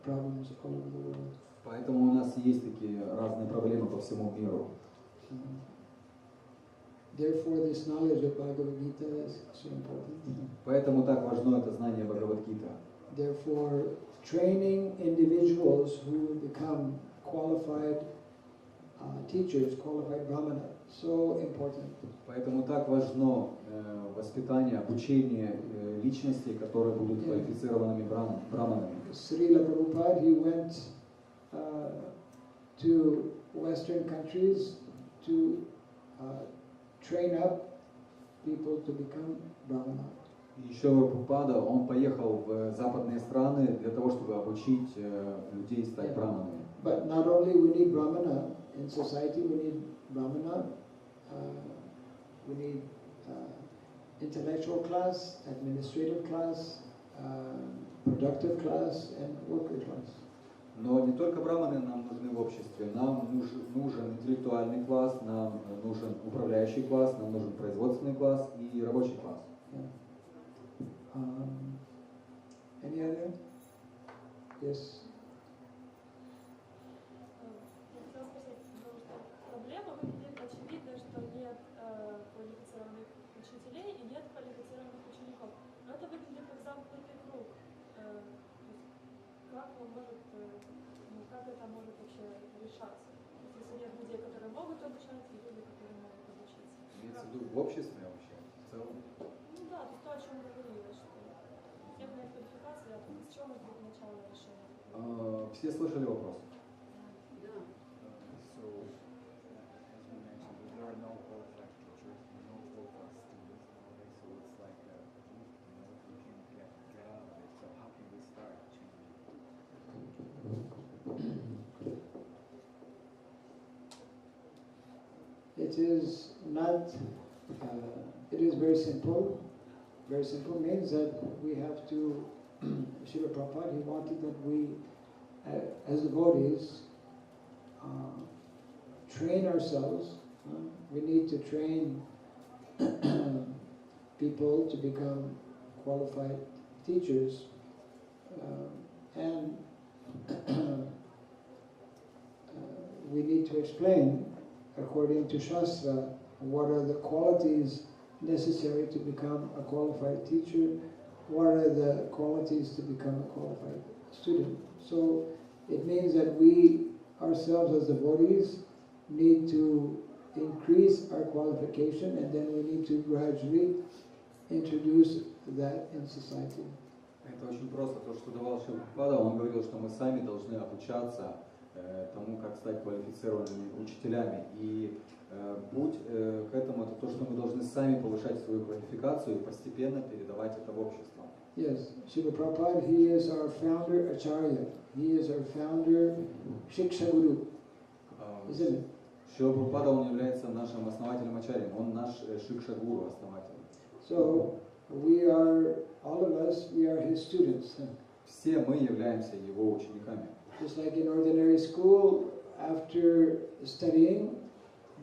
problems all over the world. Поэтому у нас есть такие разные проблемы по всему миру. Therefore, this knowledge of Bhagavad Gita is so important. Поэтому так важно это знание Бхагавад-гита. Therefore, training individuals who become qualified teachers, qualified brahmana, so important. Поэтому так важно воспитание, обучение личностей, которые будут квалифицированными браманами. Srila Prabhupada, he went to Western countries to train up people to become brahmana. Еще Прабхупада, он поехал в западные страны для того, чтобы обучить людей стать браманами. But not only we need brahmana in society, we need brahmana, we need intellectual class, administrative class, productive class, and worker class. Но не только браманы нам нужны в обществе, нам нужен интеллектуальный класс, нам нужен управляющий класс, нам нужен производственный класс и рабочий класс. Any other? Yes. Я хотела спросить, потому что проблема выглядит очевидно, что нет квалифицированных учителей и нет квалифицированных учеников. Но это выглядит как замкнутый круг. Как он может, как это может вообще решаться? Если нет людей, которые могут обучать, и люди, которые могут обучиться. Имеется в виду в обществе вообще, в целом? Ну да, то есть то, о чем говорилось, что всех нет квалификации, а с чего может быть начало решения? Все слышали вопрос? there are no qualified teachers, no qualified students nowadays, so it's like a loop, we can't get out of it. So how can we start changing it? It is not, it is very simple. Very simple means that we have to, Srila Prabhupada, he wanted that we, as devotees, train ourselves. We need to train people to become qualified teachers. And we need to explain, according to Shastra, what are the qualities necessary to become a qualified teacher, what are the qualities to become a qualified student. So it means that we ourselves as devotees need to increase our qualification, and then we need to gradually introduce that in society. Это очень просто. То, что давал Шрила Прабхупада, он говорил, что мы сами должны обучаться тому, как стать квалифицированными учителями. И путь к этому это то, что мы должны сами повышать свою квалификацию и постепенно передавать это в общество. Yes, Srila Prabhupada, he is our founder Acharya. He is our founder Shiksha Guru. Isn't it? Шрила Прабхупада, он является нашим основателем Ачарьем, он наш Шикша-гуру, основатель. So we are, all of us, we are his students. Все мы являемся его учениками. Just like in ordinary school, after studying,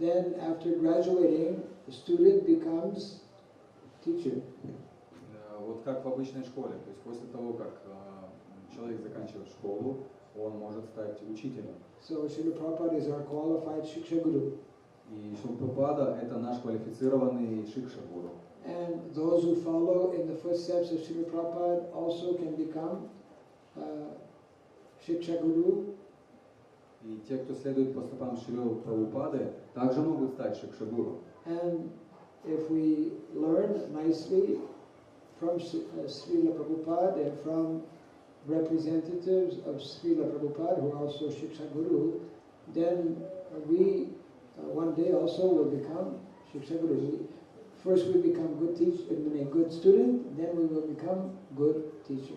then after graduating, the student becomes teacher. Вот как в обычной школе, то есть после того, как человек заканчивает школу, он может стать учителем. So Srila Prabhupada is our qualified Shiksha Guru. И Шрила Прабхупада это наш квалифицированный Шикша-гуру. And those who follow in the footsteps of Srila Prabhupada also can become Shiksha Guru. И те, кто следует по стопам Шрилы Прабхупады, также могут стать Шикша-гуру. And if we learn nicely from Srila Prabhupada and from representatives of Srila Prabhupada who are also Shiksha Guru, then we one day also will become Shiksha Guru. First we become good teacher, a good student, then we will become good teacher.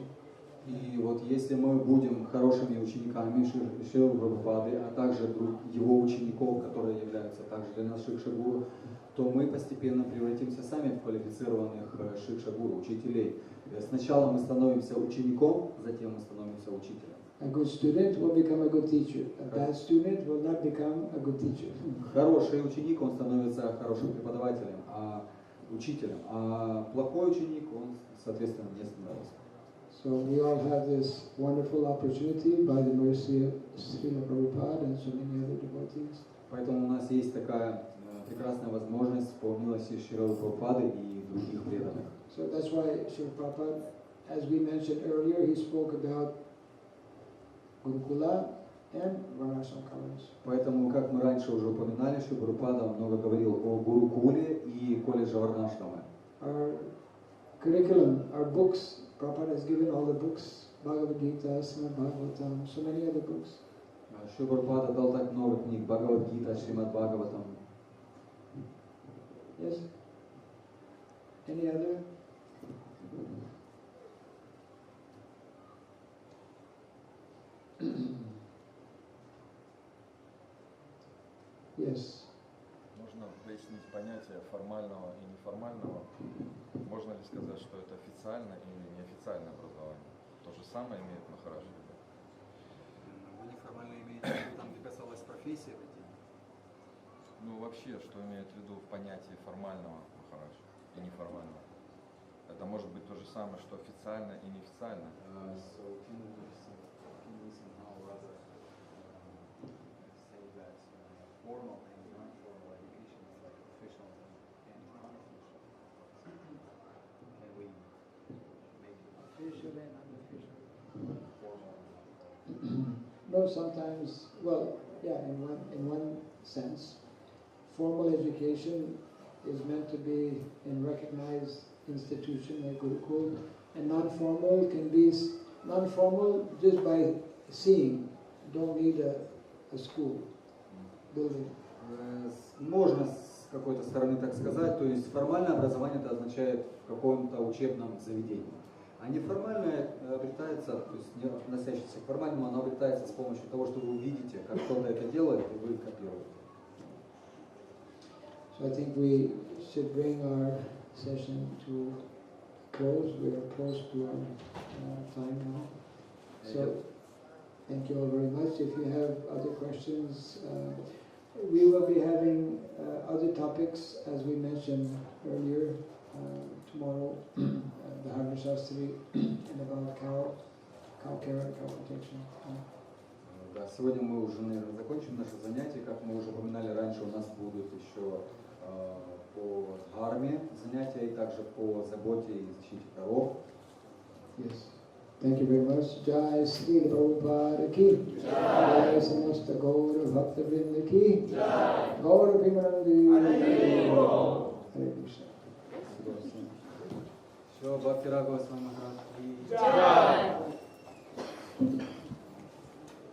И вот если мы будем хорошими учениками Шрилы Прабхупады, а также его учеников, которые являются также для нас Шикша-гуру, то мы постепенно превратимся сами в квалифицированных Шикша-гуру, учителей. Сначала мы становимся учеником, затем мы становимся учителем. A good student will become a good teacher. A bad student will not become a good teacher. Хороший ученик, он становится хорошим преподавателем, учителем, а плохой ученик, он, соответственно, не становится. So we all have this wonderful opportunity by the mercy of Srila Prabhupada and so many other devotees. Поэтому у нас есть такая прекрасная возможность по милости Шрилы Прабхупады и других преданных. So that's why Srila Prabhupada, as we mentioned earlier, he spoke about Gurukula and Varnashram colleges. Поэтому, как мы раньше уже упоминали, Шрила Прабхупада много говорил о Гурукуле и колледже Варнашрамы. Our curriculum, our books, Prabhupada has given all the books, Bhagavad Gita, Srimad Bhagavatam, so many other books. Шрила Прабхупада дал так много книг, Бхагавад-гита, Шримад Бхагаватам. Yes? Any other? Yes. Можно пояснить понятие формального и неформального. Можно ли сказать, что это официальное или неофициальное образование? То же самое имеет Махарадж в виду? Вы неформально имеете в виду, там, где касалось профессии этой темы? Ну, вообще, что имеет в виду в понятии формального Махарадж и неформального? Это может быть то же самое, что официально и неофициально. So can we somehow rather say that formal and non-formal education is like official and unofficial? Can we make it Official and unofficial. formal? No, sometimes, well, yeah, in one sense, formal education is meant to be in recognized institution like Gurukul, and non-formal can be non-formal just by seeing. Don't need a school building. Можно какой-то стороны так сказать, то есть формальное образование это означает в каком-то учебном заведении. А неформальное обретается, то есть не относящееся к формальному, оно обретается с помощью того, что вы увидите, как кто-то это делает, и вы копируете. So I think we should bring our session to close. We are close to our time now. So thank you all very much. If you have other questions, we will be having other topics, as we mentioned earlier, tomorrow, the Dharma Shastri, and about cow care and cow protection. Да, сегодня мы уже, наверное, закончим наше занятие. Как мы уже упоминали раньше, у нас будут еще по дхарме занятия и также по заботе и защите коров. Yes. Thank you very much. Jai Sri Prabhupada ki. Jai Samasta Gaura Bhakta Vrinda ki. Jai Gaura Pimanandi. Hare Krishna. Все, Бхакти Рагхава Свами. Jai.